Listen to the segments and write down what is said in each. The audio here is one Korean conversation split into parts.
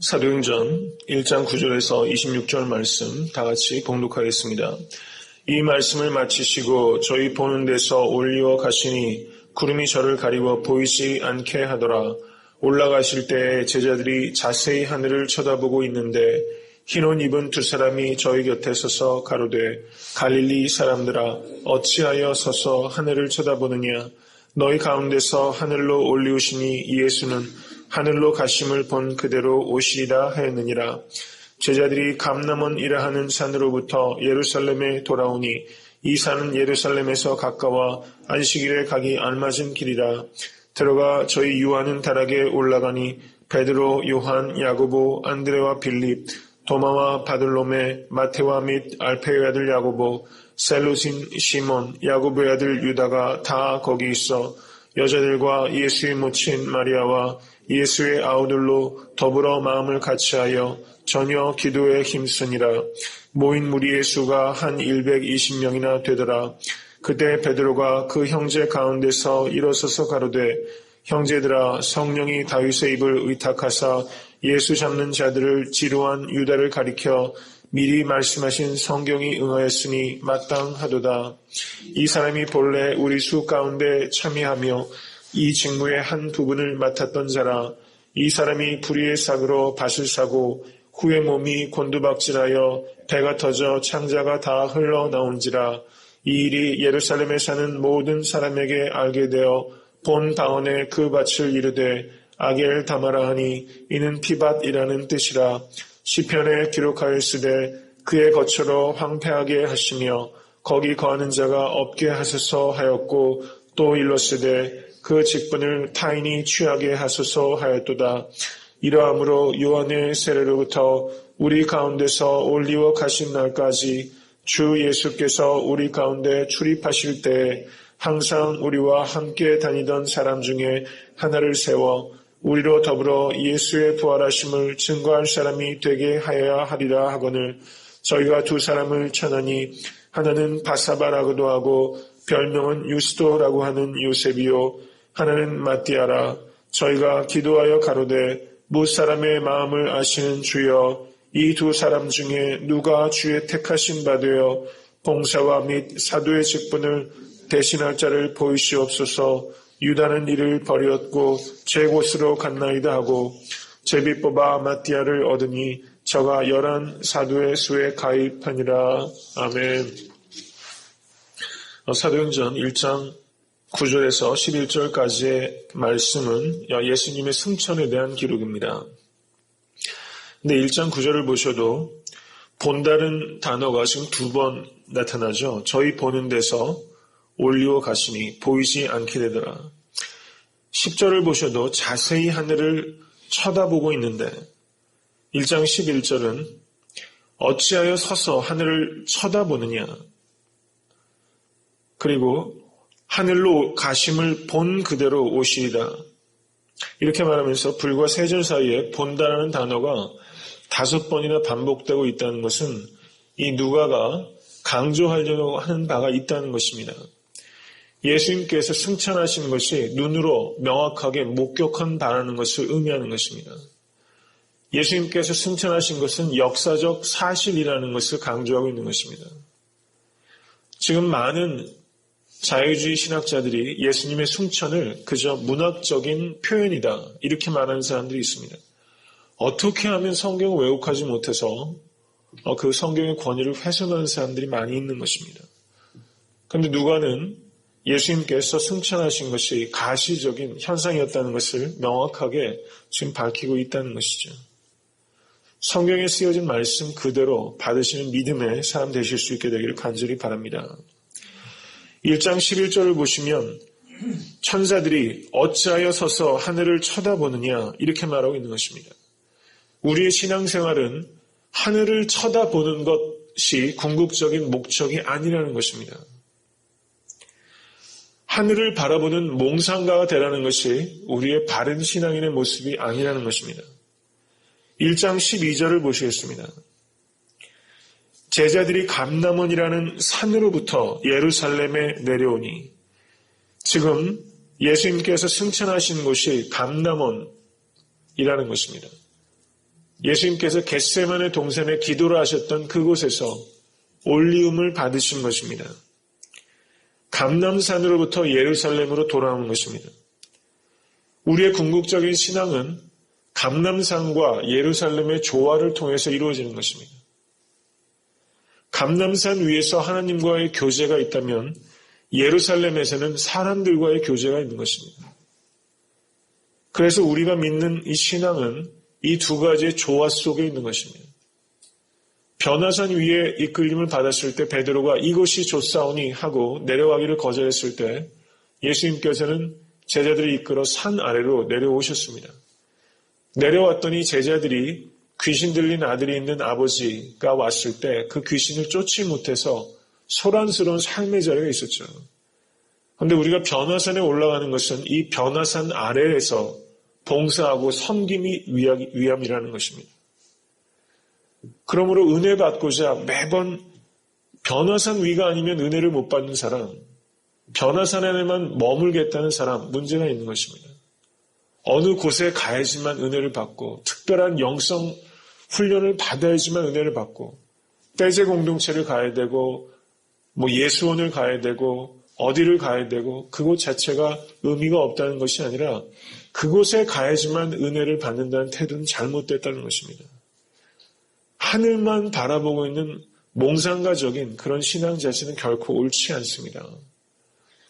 사도행전 1장 9절에서 26절 말씀 다 같이 봉독하겠습니다. 이 말씀을 마치시고 저희 보는 데서 올리어 가시니 구름이 저를 가리워 보이지 않게 하더라. 올라가실 때에 제자들이 자세히 하늘을 쳐다보고 있는데 흰 옷 입은 두 사람이 저희 곁에 서서 가로되 갈릴리 사람들아 어찌하여 서서 하늘을 쳐다보느냐. 너희 가운데서 하늘로 올리우시니 예수는 하늘로 가심을 본 그대로 오시리라 하였느니라. 제자들이 감람원이라 하는 산으로부터 예루살렘에 돌아오니 이 산은 예루살렘에서 가까워 안식일에 가기 알맞은 길이라. 들어가 저희 유하는 다락에 올라가니 베드로, 요한, 야고보, 안드레와 빌립, 도마와 바들로메, 마테와 및 알페의 아들 야고보, 셀루신 시몬, 야고보의 아들 유다가 다 거기 있어 여자들과 예수의 모친 마리아와 예수의 아우들로 더불어 마음을 같이하여 전혀 기도에 힘쓰니라. 모인 무리의 수가 한 120명이나 되더라. 그때 베드로가 그 형제 가운데서 일어서서 가로되 형제들아 성령이 다윗의 입을 의탁하사 예수 잡는 자들을 지루한 유다를 가리켜 미리 말씀하신 성경이 응하였으니 마땅하도다. 이 사람이 본래 우리 수 가운데 참여하며 이 직무의 한 부분을 맡았던 자라. 이 사람이 불의의 삭으로 밭을 사고 후에 몸이 곤두박질하여 배가 터져 창자가 다 흘러나온지라. 이 일이 예루살렘에 사는 모든 사람에게 알게 되어 본 다원에 그 밭을 이르되 아겔 다마라 하니 이는 피밭이라는 뜻이라. 시편에 기록하였으되 그의 거처로 황폐하게 하시며 거기 거하는 자가 없게 하소서 하였고 또 일렀으되 그 직분을 타인이 취하게 하소서 하였도다. 이러함으로 요한의 세례로부터 우리 가운데서 올리워 가신 날까지 주 예수께서 우리 가운데 출입하실 때에 항상 우리와 함께 다니던 사람 중에 하나를 세워 우리로 더불어 예수의 부활하심을 증거할 사람이 되게 하여야 하리라 하거늘 저희가 두 사람을 천하니 하나는 바사바라고도 하고 별명은 유스도라고 하는 요셉이요 하나는 마띠아라. 저희가 기도하여 가로되 무사람의 마음을 아시는 주여 이 두 사람 중에 누가 주의 택하신 바 되어 봉사와 및 사도의 직분을 대신할 자를 보이시옵소서. 유다는 이를 버렸고 제 곳으로 갔나이다 하고 제비 뽑아 마띠아를 얻으니 저가 11 사도의 수에 가입하니라. 아멘. 사도행전 1장 9절에서 11절까지의 말씀은 예수님의 승천에 대한 기록입니다. 근데 1장 9절을 보셔도 본다는 단어가 지금 2번 나타나죠. 저희 보는 데서 올리워 가시니 보이지 않게 되더라. 10절을 보셔도 자세히 하늘을 쳐다보고 있는데 1장 11절은 어찌하여 서서 하늘을 쳐다보느냐. 그리고 하늘로 가심을 본 그대로 오시리다. 이렇게 말하면서 불과 3절 사이에 본다라는 단어가 5번이나 반복되고 있다는 것은 이 누가가 강조하려고 하는 바가 있다는 것입니다. 예수님께서 승천하신 것이 눈으로 명확하게 목격한 바라는 것을 의미하는 것입니다. 예수님께서 승천하신 것은 역사적 사실이라는 것을 강조하고 있는 것입니다. 지금 많은 자유주의 신학자들이 예수님의 승천을 그저 문학적인 표현이다 이렇게 말하는 사람들이 있습니다. 어떻게 하면 성경을 왜곡하지 못해서 그 성경의 권위를 훼손하는 사람들이 많이 있는 것입니다. 그런데 누가는 예수님께서 승천하신 것이 가시적인 현상이었다는 것을 명확하게 지금 밝히고 있다는 것이죠. 성경에 쓰여진 말씀 그대로 받으시는 믿음의 사람 되실 수 있게 되기를 간절히 바랍니다. 1장 11절을 보시면 천사들이 어찌하여 서서 하늘을 쳐다보느냐 이렇게 말하고 있는 것입니다. 우리의 신앙생활은 하늘을 쳐다보는 것이 궁극적인 목적이 아니라는 것입니다. 하늘을 바라보는 몽상가가 되라는 것이 우리의 바른 신앙인의 모습이 아니라는 것입니다. 1장 12절을 보시겠습니다. 제자들이 감람원이라는 산으로부터 예루살렘에 내려오니 지금 예수님께서 승천하신 곳이 감람원이라는 것입니다. 예수님께서 겟세마네 동산에 기도를 하셨던 그곳에서 올리움을 받으신 것입니다. 감람산으로부터 예루살렘으로 돌아온 것입니다. 우리의 궁극적인 신앙은 감람산과 예루살렘의 조화를 통해서 이루어지는 것입니다. 감람산 위에서 하나님과의 교제가 있다면 예루살렘에서는 사람들과의 교제가 있는 것입니다. 그래서 우리가 믿는 이 신앙은 이 두 가지의 조화 속에 있는 것입니다. 변화산 위에 이끌림을 받았을 때 베드로가 이곳이 좋사오니 하고 내려가기를 거절했을 때 예수님께서는 제자들을 이끌어 산 아래로 내려오셨습니다. 내려왔더니 제자들이 귀신 들린 아들이 있는 아버지가 왔을 때 그 귀신을 쫓지 못해서 소란스러운 삶의 자리가 있었죠. 그런데 우리가 변화산에 올라가는 것은 이 변화산 아래에서 봉사하고 섬김이 위함이라는 것입니다. 그러므로 은혜 받고자 매번 변화산 위가 아니면 은혜를 못 받는 사람, 변화산 안에만 머물겠다는 사람, 문제가 있는 것입니다. 어느 곳에 가야지만 은혜를 받고 특별한 영성 훈련을 받아야지만 은혜를 받고 떼제 공동체를 가야 되고 예수원을 가야 되고 어디를 가야 되고 그곳 자체가 의미가 없다는 것이 아니라 그곳에 가야지만 은혜를 받는다는 태도는 잘못됐다는 것입니다. 하늘만 바라보고 있는 몽상가적인 그런 신앙 자체는 결코 옳지 않습니다.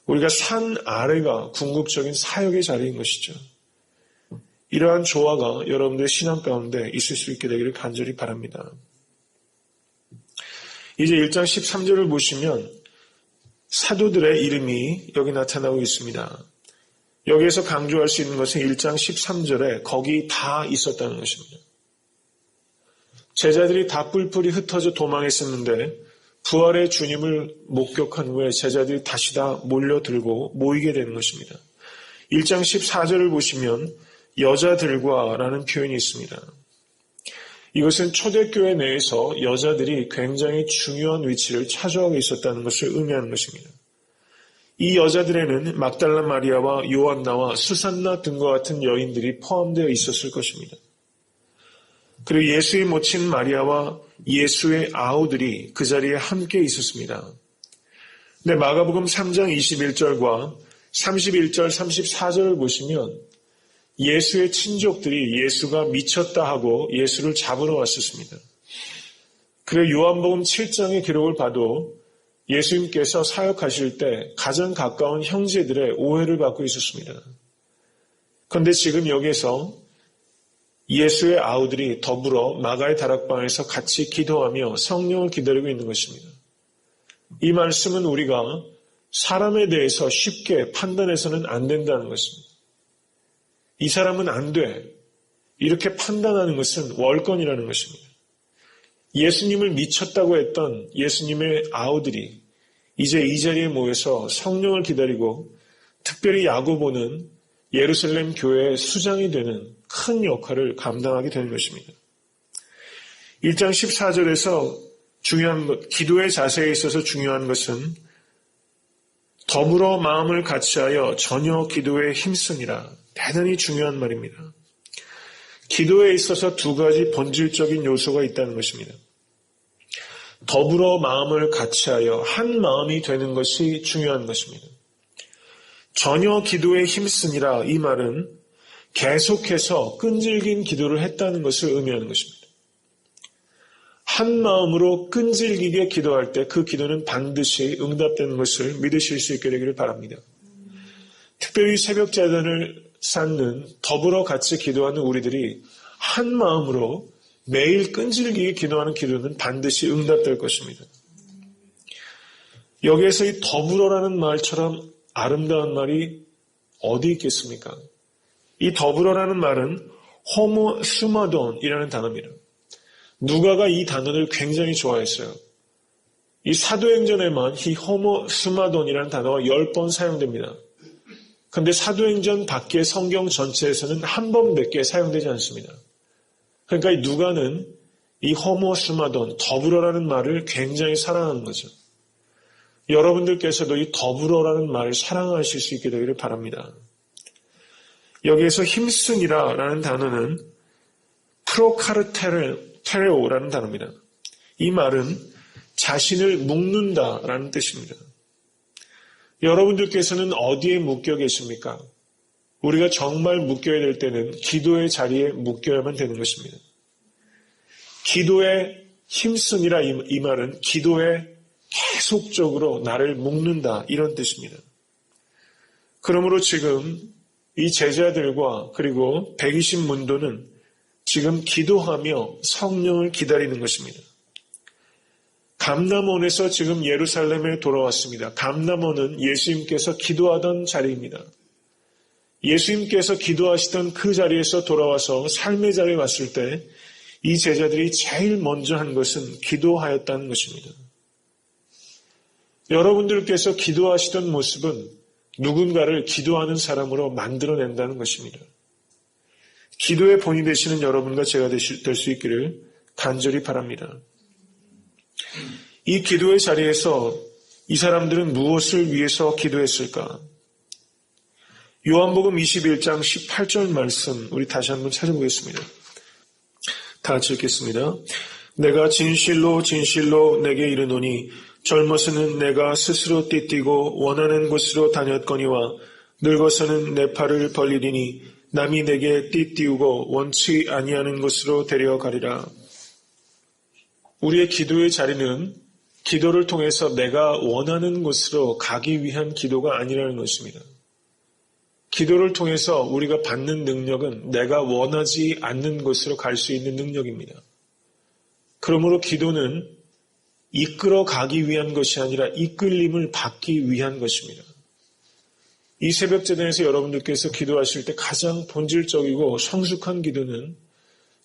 우리가 산 아래가 궁극적인 사역의 자리인 것이죠. 이러한 조화가 여러분들의 신앙 가운데 있을 수 있게 되기를 간절히 바랍니다. 이제 1장 13절을 보시면 사도들의 이름이 여기 나타나고 있습니다. 여기에서 강조할 수 있는 것은 1장 13절에 거기 다 있었다는 것입니다. 제자들이 다 뿔뿔이 흩어져 도망했었는데 부활의 주님을 목격한 후에 제자들이 다시 다 몰려들고 모이게 되는 것입니다. 1장 14절을 보시면 여자들과 라는 표현이 있습니다. 이것은 초대교회 내에서 여자들이 굉장히 중요한 위치를 차지하고 있었다는 것을 의미하는 것입니다. 이 여자들에는 막달라 마리아와 요한나와 수산나 등과 같은 여인들이 포함되어 있었을 것입니다. 그리고 예수의 모친 마리아와 예수의 아우들이 그 자리에 함께 있었습니다. 근데 마가복음 3장 21절과 31절, 34절을 보시면 예수의 친족들이 예수가 미쳤다 하고 예수를 잡으러 왔었습니다. 그리고 요한복음 7장의 기록을 봐도 예수님께서 사역하실 때 가장 가까운 형제들의 오해를 받고 있었습니다. 그런데 지금 여기에서 예수의 아우들이 더불어 마가의 다락방에서 같이 기도하며 성령을 기다리고 있는 것입니다. 이 말씀은 우리가 사람에 대해서 쉽게 판단해서는 안 된다는 것입니다. 이 사람은 안 돼. 이렇게 판단하는 것은 월권이라는 것입니다. 예수님을 미쳤다고 했던 예수님의 아우들이 이제 이 자리에 모여서 성령을 기다리고 특별히 야고보는 예루살렘 교회의 수장이 되는 큰 역할을 감당하게 되는 것입니다. 1장 14절에서 중요한 것, 기도의 자세에 있어서 중요한 것은 더불어 마음을 같이하여 전혀 기도에 힘쓰니라. 대단히 중요한 말입니다. 기도에 있어서 두 가지 본질적인 요소가 있다는 것입니다. 더불어 마음을 같이하여 한 마음이 되는 것이 중요한 것입니다. 전혀 기도에 힘쓰니라 이 말은 계속해서 끈질긴 기도를 했다는 것을 의미하는 것입니다. 한 마음으로 끈질기게 기도할 때 그 기도는 반드시 응답되는 것을 믿으실 수 있게 되기를 바랍니다. 특별히 새벽 제단을 쌓는 더불어 같이 기도하는 우리들이 한 마음으로 매일 끈질기게 기도하는 기도는 반드시 응답될 것입니다. 여기에서 이 더불어라는 말처럼 아름다운 말이 어디 있겠습니까? 이 더불어라는 말은 호모 스마돈이라는 단어입니다. 누가가 이 단어를 굉장히 좋아했어요. 이 사도행전에만 이 호모 스마돈이라는 단어가 10번 사용됩니다. 그런데 사도행전 밖의 성경 전체에서는 한 번밖에 사용되지 않습니다. 그러니까 이 누가는 이 호모 스마돈, 더불어라는 말을 굉장히 사랑하는 거죠. 여러분들께서도 이 더불어라는 말을 사랑하실 수 있게 되기를 바랍니다. 여기에서 힘쓰니라 라는 단어는 프로카르테레오라는 단어입니다. 이 말은 자신을 묶는다라는 뜻입니다. 여러분들께서는 어디에 묶여 계십니까? 우리가 정말 묶여야 될 때는 기도의 자리에 묶여야만 되는 것입니다. 기도에 힘쓰니라 이 말은 기도에 계속적으로 나를 묶는다 이런 뜻입니다. 그러므로 지금 이 제자들과 그리고 120문도는 지금 기도하며 성령을 기다리는 것입니다. 감람원에서 지금 예루살렘에 돌아왔습니다. 감람원은 예수님께서 기도하던 자리입니다. 예수님께서 기도하시던 그 자리에서 돌아와서 삶의 자리에 왔을 때 이 제자들이 제일 먼저 한 것은 기도하였다는 것입니다. 여러분들께서 기도하시던 모습은 누군가를 기도하는 사람으로 만들어낸다는 것입니다. 기도의 본이 되시는 여러분과 제가 될 수 있기를 간절히 바랍니다. 이 기도의 자리에서 이 사람들은 무엇을 위해서 기도했을까? 요한복음 21장 18절 말씀 우리 다시 한번 찾아보겠습니다. 다 같이 읽겠습니다. 내가 진실로 진실로 내게 이르노니 젊어서는 내가 스스로 띠뛰고 원하는 곳으로 다녔거니와 늙어서는 내 팔을 벌리리니 남이 내게 띠띠우고 원치 아니하는 곳으로 데려가리라. 우리의 기도의 자리는 기도를 통해서 내가 원하는 곳으로 가기 위한 기도가 아니라는 것입니다. 기도를 통해서 우리가 받는 능력은 내가 원하지 않는 곳으로 갈 수 있는 능력입니다. 그러므로 기도는 이끌어 가기 위한 것이 아니라 이끌림을 받기 위한 것입니다. 이 새벽 제단에서 여러분들께서 기도하실 때 가장 본질적이고 성숙한 기도는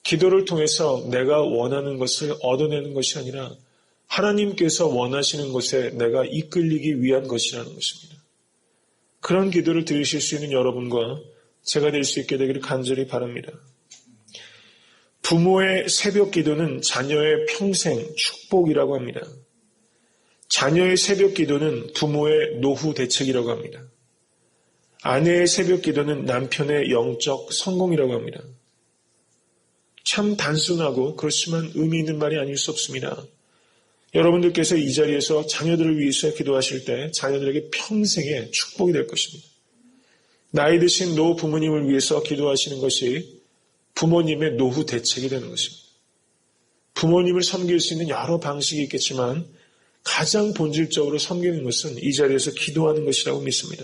기도를 통해서 내가 원하는 것을 얻어내는 것이 아니라 하나님께서 원하시는 곳에 내가 이끌리기 위한 것이라는 것입니다. 그런 기도를 드리실 수 있는 여러분과 제가 될 수 있게 되기를 간절히 바랍니다. 부모의 새벽 기도는 자녀의 평생 축복이라고 합니다. 자녀의 새벽 기도는 부모의 노후 대책이라고 합니다. 아내의 새벽 기도는 남편의 영적 성공이라고 합니다. 참 단순하고 그렇지만 의미 있는 말이 아닐 수 없습니다. 여러분들께서 이 자리에서 자녀들을 위해서 기도하실 때 자녀들에게 평생의 축복이 될 것입니다. 나이 드신 노 부모님을 위해서 기도하시는 것이 부모님의 노후 대책이 되는 것입니다. 부모님을 섬길 수 있는 여러 방식이 있겠지만 가장 본질적으로 섬기는 것은 이 자리에서 기도하는 것이라고 믿습니다.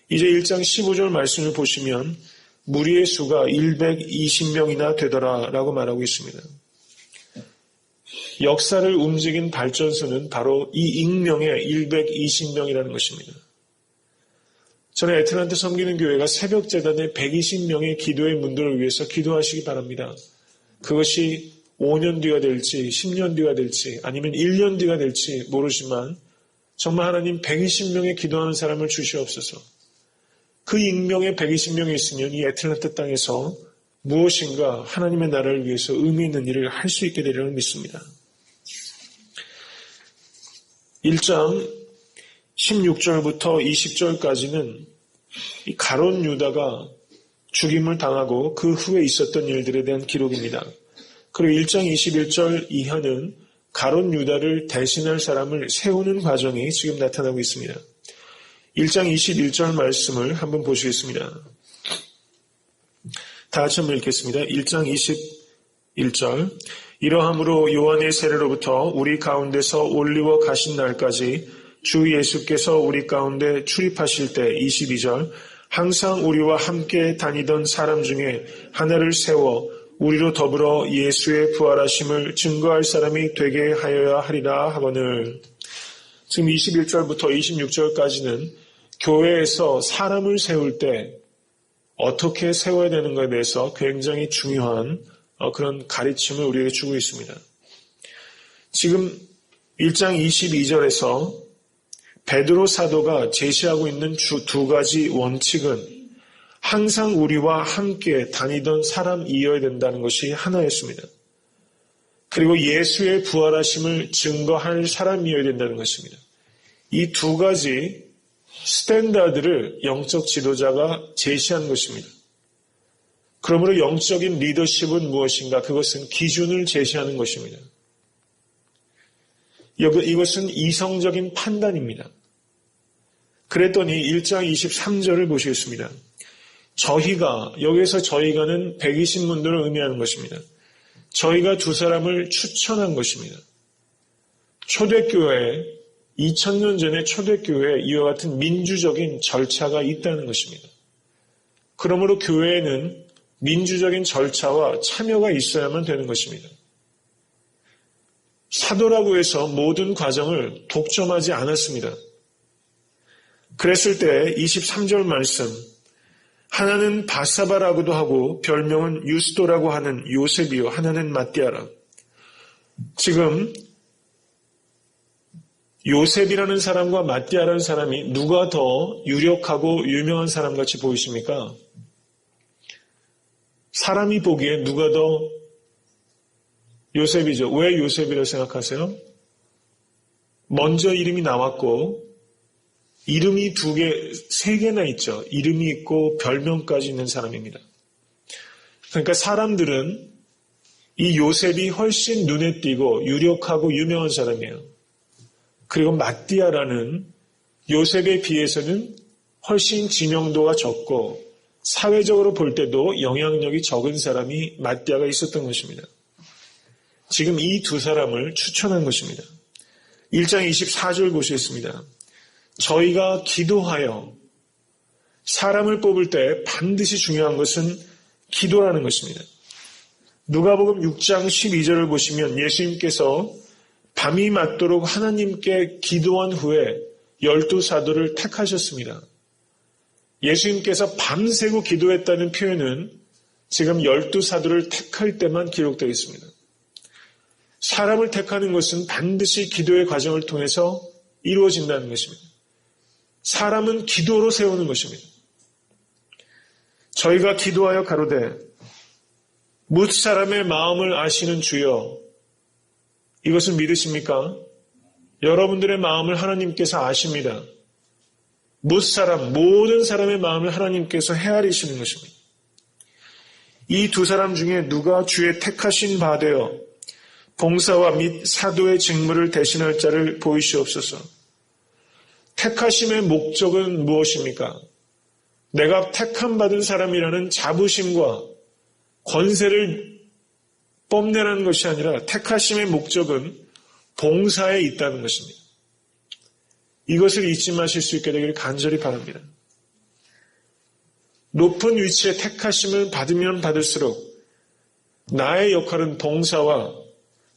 이제 1장 15절 말씀을 보시면 무리의 수가 120명이나 되더라라고 말하고 있습니다. 역사를 움직인 발전소는 바로 이 익명의 120명이라는 것입니다. 저는 애틀란타 섬기는 교회가 새벽 재단의 120명의 기도의 문들을 위해서 기도하시기 바랍니다. 그것이 5년 뒤가 될지 10년 뒤가 될지 아니면 1년 뒤가 될지 모르지만 정말 하나님 120명의 기도하는 사람을 주시옵소서. 그 익명의 120명이 있으면 이 애틀란타 땅에서 무엇인가 하나님의 나라를 위해서 의미 있는 일을 할 수 있게 되리라고 믿습니다. 1장 16절부터 20절까지는 이 가룟 유다가 죽임을 당하고 그 후에 있었던 일들에 대한 기록입니다. 그리고 1장 21절 이하는 가룟 유다를 대신할 사람을 세우는 과정이 지금 나타나고 있습니다. 1장 21절 말씀을 한번 보시겠습니다. 다 같이 한번 읽겠습니다. 1장 21절 이러함으로 요한의 세례로부터 우리 가운데서 올리워 가신 날까지 주 예수께서 우리 가운데 출입하실 때 22절 항상 우리와 함께 다니던 사람 중에 하나를 세워 우리로 더불어 예수의 부활하심을 증거할 사람이 되게 하여야 하리라 하거늘. 지금 21절부터 26절까지는 교회에서 사람을 세울 때 어떻게 세워야 되는가에 대해서 굉장히 중요한 그런 가르침을 우리에게 주고 있습니다. 지금 1장 22절에서 베드로 사도가 제시하고 있는 두 가지 원칙은 항상 우리와 함께 다니던 사람이어야 된다는 것이 하나였습니다. 그리고 예수의 부활하심을 증거할 사람이어야 된다는 것입니다. 이 두 가지 스탠다드를 영적 지도자가 제시한 것입니다. 그러므로 영적인 리더십은 무엇인가? 그것은 기준을 제시하는 것입니다. 이것은 이성적인 판단입니다. 그랬더니 1장 23절을 보시겠습니다. 여기에서 저희가는 120문들을 의미하는 것입니다. 저희가 두 사람을 추천한 것입니다. 초대교회에 2000년 전에 초대교회에 이와 같은 민주적인 절차가 있다는 것입니다. 그러므로 교회에는 민주적인 절차와 참여가 있어야만 되는 것입니다. 사도라고 해서 모든 과정을 독점하지 않았습니다. 그랬을 때 23절 말씀, 하나는 바사바라고도 하고 별명은 유스도라고 하는 요셉이요 하나는 마띠아라. 지금 요셉이라는 사람과 마띠아라는 사람이 누가 더 유력하고 유명한 사람같이 보이십니까? 사람이 보기에 누가 더 요셉이죠. 왜 요셉이라고 생각하세요? 먼저 이름이 나왔고 이름이 세 개나 있죠. 이름이 있고 별명까지 있는 사람입니다. 그러니까 사람들은 이 요셉이 훨씬 눈에 띄고 유력하고 유명한 사람이에요. 그리고 마띠아라는 요셉에 비해서는 훨씬 지명도가 적고 사회적으로 볼 때도 영향력이 적은 사람이 마띠아가 있었던 것입니다. 지금 이 두 사람을 추천한 것입니다. 1장 24절 보시겠습니다. 저희가 기도하여 사람을 뽑을 때 반드시 중요한 것은 기도라는 것입니다. 누가복음 6장 12절을 보시면 예수님께서 밤이 맞도록 하나님께 기도한 후에 12사도를 택하셨습니다. 예수님께서 밤새고 기도했다는 표현은 지금 12사도를 택할 때만 기록되어 있습니다. 사람을 택하는 것은 반드시 기도의 과정을 통해서 이루어진다는 것입니다. 사람은 기도로 세우는 것입니다. 저희가 기도하여 가로되 뭇 사람의 마음을 아시는 주여, 이것을 믿으십니까? 여러분들의 마음을 하나님께서 아십니다. 모든 사람의 마음을 하나님께서 헤아리시는 것입니다. 이 두 사람 중에 누가 주의 택하신 바 되어 봉사와 및 사도의 직무를 대신할 자를 보이시옵소서. 택하심의 목적은 무엇입니까? 내가 택함 받은 사람이라는 자부심과 권세를 뽐내라는 것이 아니라 택하심의 목적은 봉사에 있다는 것입니다. 이것을 잊지 마실 수 있게 되기를 간절히 바랍니다. 높은 위치에 택하심을 받으면 받을수록 나의 역할은 봉사와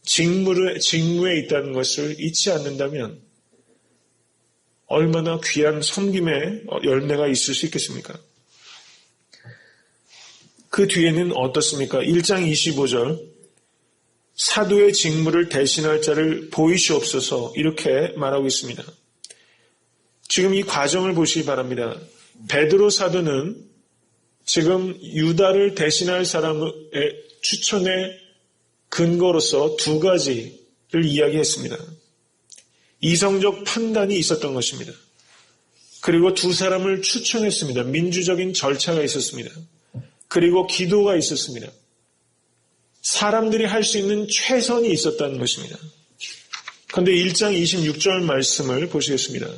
직무에 있다는 것을 잊지 않는다면 얼마나 귀한 섬김의 열매가 있을 수 있겠습니까? 그 뒤에는 어떻습니까? 1장 25절 사도의 직무를 대신할 자를 보이시옵소서 이렇게 말하고 있습니다. 지금 이 과정을 보시기 바랍니다. 베드로 사도는 지금 유다를 대신할 사람의 추천의 근거로서 두 가지를 이야기했습니다. 이성적 판단이 있었던 것입니다. 그리고 두 사람을 추천했습니다. 민주적인 절차가 있었습니다. 그리고 기도가 있었습니다. 사람들이 할 수 있는 최선이 있었다는 것입니다. 그런데 1장 26절 말씀을 보시겠습니다.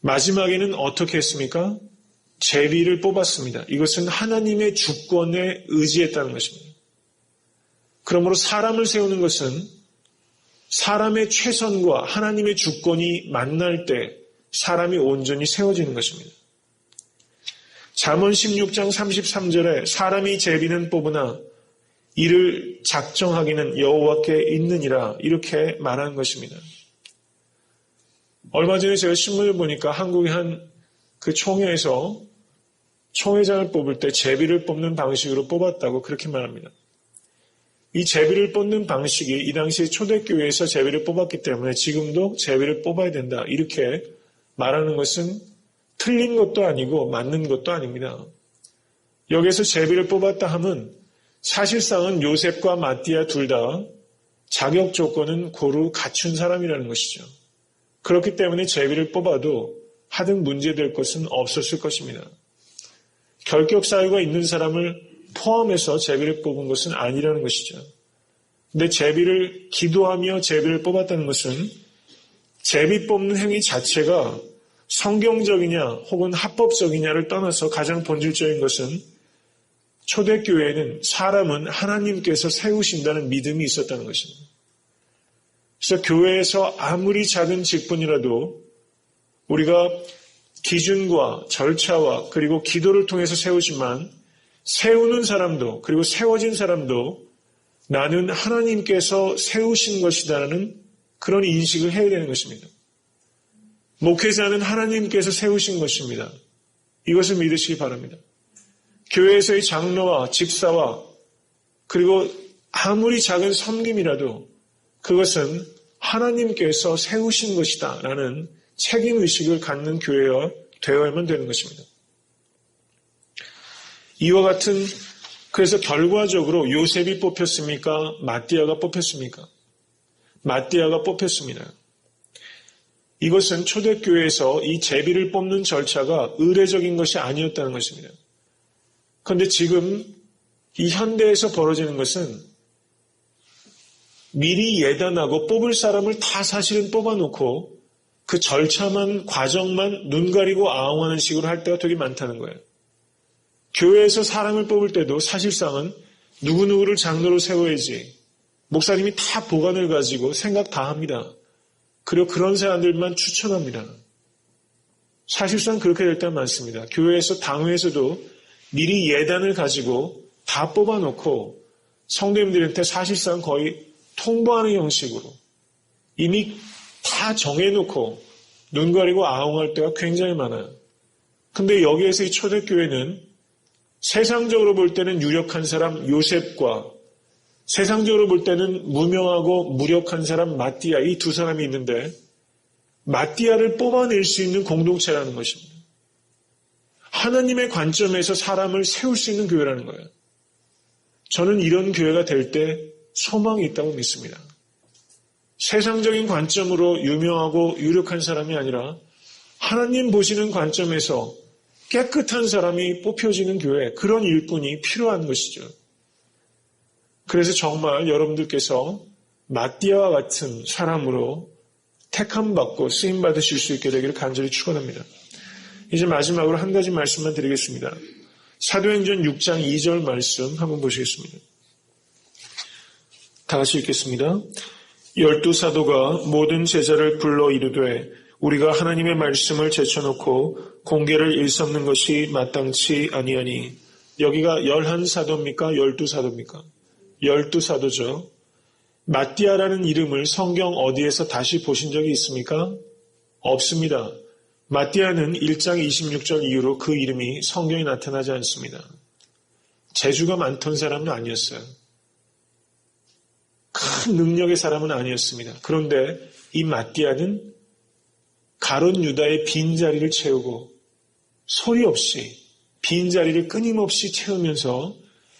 마지막에는 어떻게 했습니까? 제비를 뽑았습니다. 이것은 하나님의 주권에 의지했다는 것입니다. 그러므로 사람을 세우는 것은 사람의 최선과 하나님의 주권이 만날 때 사람이 온전히 세워지는 것입니다. 잠언 16장 33절에 사람이 제비는 뽑으나 이를 작정하기는 여호와께 있느니라 이렇게 말하는 것입니다. 얼마 전에 제가 신문을 보니까 한국의 한 그 총회에서 총회장을 뽑을 때 제비를 뽑는 방식으로 뽑았다고 그렇게 말합니다. 이 제비를 뽑는 방식이 이 당시 초대교회에서 제비를 뽑았기 때문에 지금도 제비를 뽑아야 된다 이렇게 말하는 것은 틀린 것도 아니고 맞는 것도 아닙니다. 여기에서 제비를 뽑았다 하면 사실상은 요셉과 마띠아 둘 다 자격 조건은 고루 갖춘 사람이라는 것이죠. 그렇기 때문에 제비를 뽑아도 하등 문제될 것은 없었을 것입니다. 결격 사유가 있는 사람을 포함해서 제비를 뽑은 것은 아니라는 것이죠. 근데 제비를 기도하며 제비를 뽑았다는 것은 제비 뽑는 행위 자체가 성경적이냐 혹은 합법적이냐를 떠나서 가장 본질적인 것은 초대교회에는 사람은 하나님께서 세우신다는 믿음이 있었다는 것입니다. 그래서 교회에서 아무리 작은 직분이라도 우리가 기준과 절차와 그리고 기도를 통해서 세우지만 세우는 사람도 그리고 세워진 사람도 나는 하나님께서 세우신 것이다라는 그런 인식을 해야 되는 것입니다. 목회자는 하나님께서 세우신 것입니다. 이것을 믿으시기 바랍니다. 교회에서의 장로와 집사와 그리고 아무리 작은 섬김이라도 그것은 하나님께서 세우신 것이다 라는 책임의식을 갖는 교회가 되어야만 되는 것입니다. 이와 같은 그래서 결과적으로 요셉이 뽑혔습니까? 마띠아가 뽑혔습니까? 마띠아가 뽑혔습니다. 이것은 초대교회에서 이 제비를 뽑는 절차가 의례적인 것이 아니었다는 것입니다. 그런데 지금 이 현대에서 벌어지는 것은 미리 예단하고 뽑을 사람을 다 사실은 뽑아놓고 그 절차만 과정만 눈 가리고 아웅하는 식으로 할 때가 되게 많다는 거예요. 교회에서 사람을 뽑을 때도 사실상은 누구누구를 장로로 세워야지 목사님이 다 보관을 가지고 생각 다 합니다. 그리고 그런 사람들만 추천합니다. 사실상 그렇게 될 때가 많습니다. 교회에서 당회에서도 미리 예단을 가지고 다 뽑아놓고 성도님들한테 사실상 거의 통보하는 형식으로 이미 다 정해놓고 눈 가리고 아웅할 때가 굉장히 많아요. 근데 여기에서 이 초대교회는 세상적으로 볼 때는 유력한 사람 요셉과 세상적으로 볼 때는 무명하고 무력한 사람 마띠아 이 두 사람이 있는데 마띠아를 뽑아낼 수 있는 공동체라는 것입니다. 하나님의 관점에서 사람을 세울 수 있는 교회라는 거예요. 저는 이런 교회가 될 때 소망이 있다고 믿습니다. 세상적인 관점으로 유명하고 유력한 사람이 아니라 하나님 보시는 관점에서 깨끗한 사람이 뽑혀지는 교회, 그런 일꾼이 필요한 것이죠. 그래서 정말 여러분들께서 마띠아와 같은 사람으로 택함 받고 쓰임 받으실 수 있게 되기를 간절히 축원합니다. 이제 마지막으로 한 가지 말씀만 드리겠습니다. 사도행전 6장 2절 말씀 한번 보시겠습니다. 다 같이 읽겠습니다. 12사도가 모든 제자를 불러 이르되 우리가 하나님의 말씀을 제쳐놓고 공계를 일삼는 것이 마땅치 아니하니. 여기가 11사도입니까? 12사도입니까? 12사도죠. 마띠아라는 이름을 성경 어디에서 다시 보신 적이 있습니까? 없습니다. 마띠아는 1장 26절 이후로 그 이름이 성경에 나타나지 않습니다. 재주가 많던 사람은 아니었어요. 큰 능력의 사람은 아니었습니다. 그런데 이 마띠아는 가룟 유다의 빈자리를 채우고 소리 없이 빈자리를 끊임없이 채우면서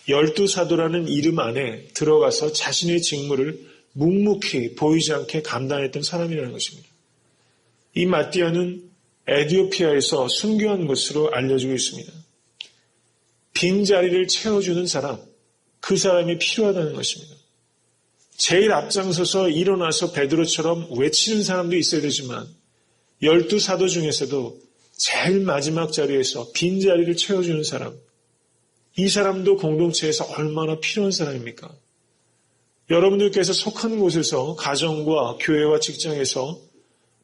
12사도라는 이름 안에 들어가서 자신의 직무를 묵묵히 보이지 않게 감당했던 사람이라는 것입니다. 이 마띠아는 에티오피아에서 순교한 것으로 알려지고 있습니다. 빈자리를 채워주는 사람, 그 사람이 필요하다는 것입니다. 제일 앞장서서 일어나서 베드로처럼 외치는 사람도 있어야 되지만 12사도 중에서도 제일 마지막 자리에서 빈자리를 채워주는 사람, 이 사람도 공동체에서 얼마나 필요한 사람입니까? 여러분들께서 속한 곳에서 가정과 교회와 직장에서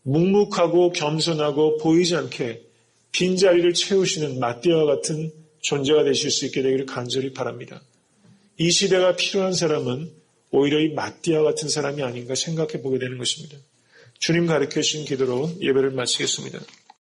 묵묵하고 겸손하고 보이지 않게 빈자리를 채우시는 마띠아와 같은 존재가 되실 수 있게 되기를 간절히 바랍니다. 이 시대가 필요한 사람은 오히려 이 마띠아 같은 사람이 아닌가 생각해 보게 되는 것입니다. 주님 가르쳐 주신 기도로 예배를 마치겠습니다.